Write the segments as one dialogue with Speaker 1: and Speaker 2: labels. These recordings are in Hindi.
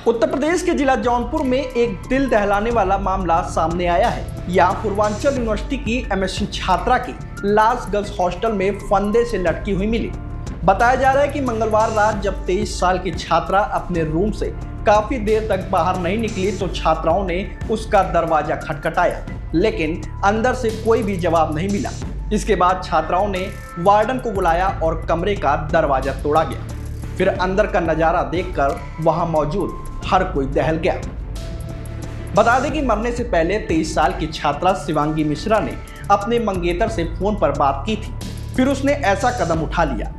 Speaker 1: उत्तर प्रदेश के जिला जौनपुर में एक दिल दहलाने वाला मामला सामने आया है। यहाँ पूर्वांचल यूनिवर्सिटी की एमएससी छात्रा की लाश गर्ल्स हॉस्टल में फंदे से लटकी हुई मिली। बताया जा रहा है कि मंगलवार रात जब 23 साल की छात्रा अपने रूम से काफी देर तक बाहर नहीं निकली तो छात्राओं ने उसका दरवाजा खटखटाया, लेकिन अंदर से कोई भी जवाब नहीं मिला। इसके बाद छात्राओं ने वार्डन को बुलाया और कमरे का दरवाजा तोड़ा गया। फिर अंदर का नजारा देखकर वहां मौजूद हर कोई दहल गया। बता दें कि मरने से पहले 23 साल की छात्रा शिवांगी मिश्रा ने अपने मंगेतर से फोन पर बात की थी, फिर उसने ऐसा कदम उठा लिया।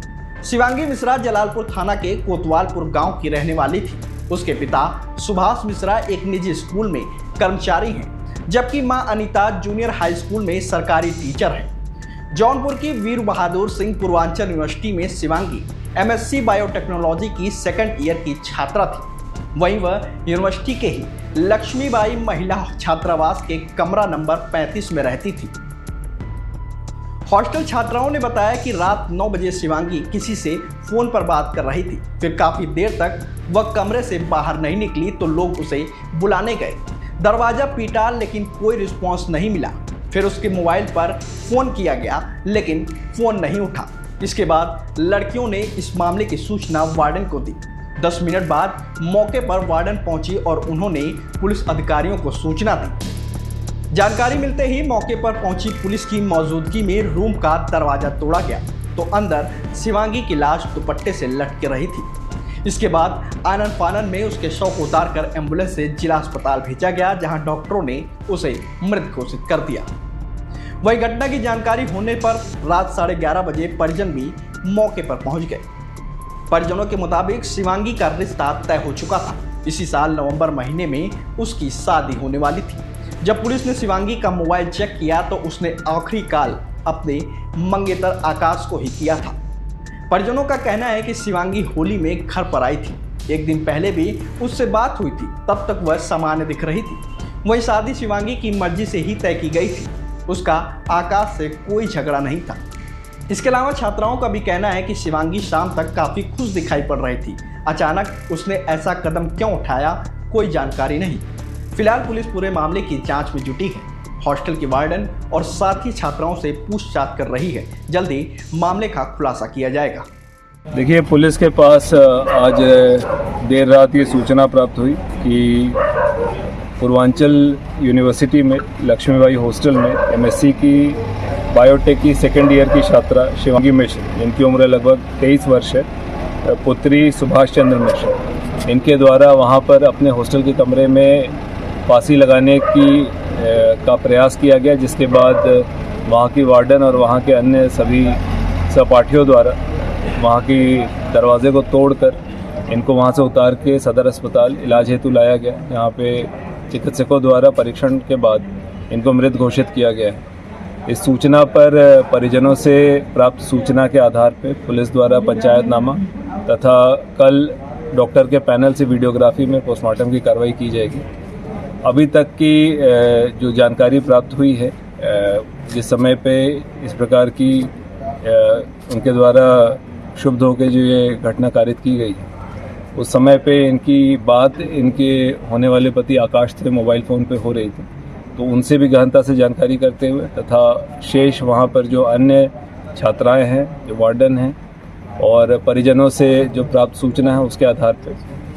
Speaker 1: शिवांगी मिश्रा जलालपुर थाना के कोतवालपुर गांव की रहने वाली थी। उसके पिता सुभाष मिश्रा एक निजी स्कूल में कर्मचारी हैं, जबकि मां अनीता जूनियर हाई स्कूल में सरकारी टीचर है। जौनपुर की वीर बहादुर सिंह पूर्वांचल यूनिवर्सिटी में शिवांगी एमएससी बायोटेक्नोलॉजी की सेकंड ईयर की छात्रा थी। वहीं वह यूनिवर्सिटी के ही लक्ष्मीबाई महिला छात्रावास के कमरा नंबर 35 में रहती थी। हॉस्टल छात्राओं ने बताया कि रात 9 बजे शिवांगी किसी से फोन पर बात कर रही थी। फिर काफी देर तक वह कमरे से बाहर नहीं निकली तो लोग उसे बुलाने गए। दरवाजा पीटा लेकिन कोई रिस्पॉन्स नहीं मिला। फिर उसके मोबाइल पर फोन किया गया लेकिन फोन नहीं उठा। इसके बाद लड़कियों ने इस मामले की सूचना वार्डन को दी। 10 मिनट बाद मौके पर वार्डन पहुंची और उन्होंने पुलिस अधिकारियों को सूचना दी। जानकारी मिलते ही मौके पर पहुंची पुलिस की मौजूदगी में रूम का दरवाजा तोड़ा गया तो अंदर शिवांगी की लाश दुपट्टे से लटक रही थी। इसके बाद आनन फानन में उसके शव को उतारकर एम्बुलेंस से जिला अस्पताल भेजा गया, जहां डॉक्टरों ने उसे मृत घोषित कर दिया। वही घटना की जानकारी होने पर रात 11:30 बजे परिजन भी मौके पर पहुंच गए। परिजनों के मुताबिक शिवांगी का रिश्ता तय हो चुका था। इसी साल नवंबर महीने में उसकी शादी होने वाली थी। जब पुलिस ने शिवांगी का मोबाइल चेक किया तो उसने आखिरी कॉल अपने मंगेतर आकाश को ही किया था। परिजनों का कहना है कि शिवांगी होली में घर पर आई थी। एक दिन पहले भी उससे बात हुई थी, तब तक वह सामान्य दिख रही थी। वही शादी शिवांगी की मर्जी से ही तय की गई थी। उसका आकाश से कोई झगड़ा नहीं था। इसके अलावा छात्राओं का भी कहना है कि शिवांगी शाम तक काफ़ी खुश दिखाई पड़ रही थी। अचानक उसने ऐसा कदम क्यों उठाया, कोई जानकारी नहीं। फिलहाल पुलिस पूरे मामले की जांच में जुटी है। हॉस्टल के वार्डन और साथी छात्राओं से पूछताछ कर रही है। जल्दी मामले का खुलासा किया जाएगा।
Speaker 2: देखिए, पुलिस के पास आज देर रात ये सूचना प्राप्त हुई कि पूर्वांचल यूनिवर्सिटी में लक्ष्मीबाई हॉस्टल में एमएससी की बायोटेक की सेकेंड ईयर की छात्रा शिवांगी मिश्र, इनकी उम्र लगभग 23 वर्ष है, पुत्री सुभाष चंद्र मिश्र, इनके द्वारा वहां पर अपने हॉस्टल के कमरे में फांसी लगाने का प्रयास किया गया, जिसके बाद वहां की वार्डन और वहां के अन्य सभी सहपाठियों द्वारा वहां की दरवाजे को तोड़कर इनको वहां से उतार के सदर अस्पताल इलाज हेतु लाया गया। यहाँ पे चिकित्सकों द्वारा परीक्षण के बाद इनको मृत घोषित किया गया है। इस सूचना पर परिजनों से प्राप्त सूचना के आधार पर पुलिस द्वारा पंचायतनामा तथा कल डॉक्टर के पैनल से वीडियोग्राफी में पोस्टमार्टम की कार्रवाई की जाएगी। अभी तक की जो जानकारी प्राप्त हुई है, जिस समय पे इस प्रकार की उनके द्वारा शुभ होकर जो ये घटना कारित की गई, उस समय पे इनकी बात इनके होने वाले पति आकाश थे मोबाइल फ़ोन पे हो रही थी, तो उनसे भी गहनता से जानकारी करते हुए तथा शेष वहाँ पर जो अन्य छात्राएं हैं, जो वार्डन हैं और परिजनों से जो प्राप्त सूचना है, उसके आधार पर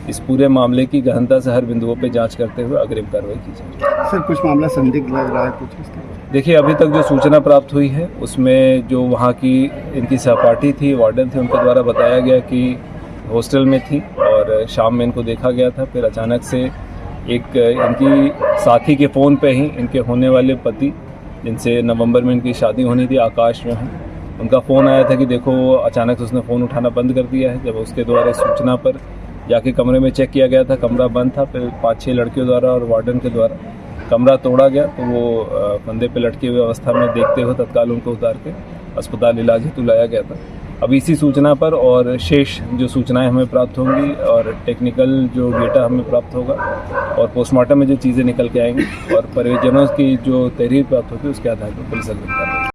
Speaker 2: इस पूरे मामले की गहनता से हर बिंदुओं पे जांच करते हुए अग्रिम कार्रवाई की जाएगी।
Speaker 3: सर, कुछ मामला संदिग्ध लग रहा है कुछ?
Speaker 2: देखिए, अभी तक जो सूचना प्राप्त हुई है उसमें जो वहाँ की इनकी सहपाठी थी, वार्डन थी, उनके द्वारा बताया गया कि हॉस्टल में थी और शाम में इनको देखा गया था। फिर अचानक से एक इनकी साथी के फ़ोन पे ही इनके होने वाले पति, जिनसे नवंबर में इनकी शादी होनी थी, आकाश जो हैं, उनका फ़ोन आया था कि देखो, अचानक से उसने फ़ोन उठाना बंद कर दिया है। जब उसके द्वारा सूचना पर जाके कमरे में चेक किया गया था, कमरा बंद था। फिर 5-6 लड़कियों द्वारा और वार्डन के द्वारा कमरा तोड़ा गया तो वो फंदे पे लटके हुए अवस्था में देखते हुए तत्काल उनको उतार के अस्पताल इलाज हेतु लाया गया था। अब इसी सूचना पर और शेष जो सूचनाएं हमें प्राप्त होंगी और टेक्निकल जो डेटा हमें प्राप्त होगा और पोस्टमार्टम में जो चीज़ें निकल के आएंगी और परिजनों की जो तहरीर प्राप्त होगी, उसके आधार पर पुलिस अग्रिम कार्रवाई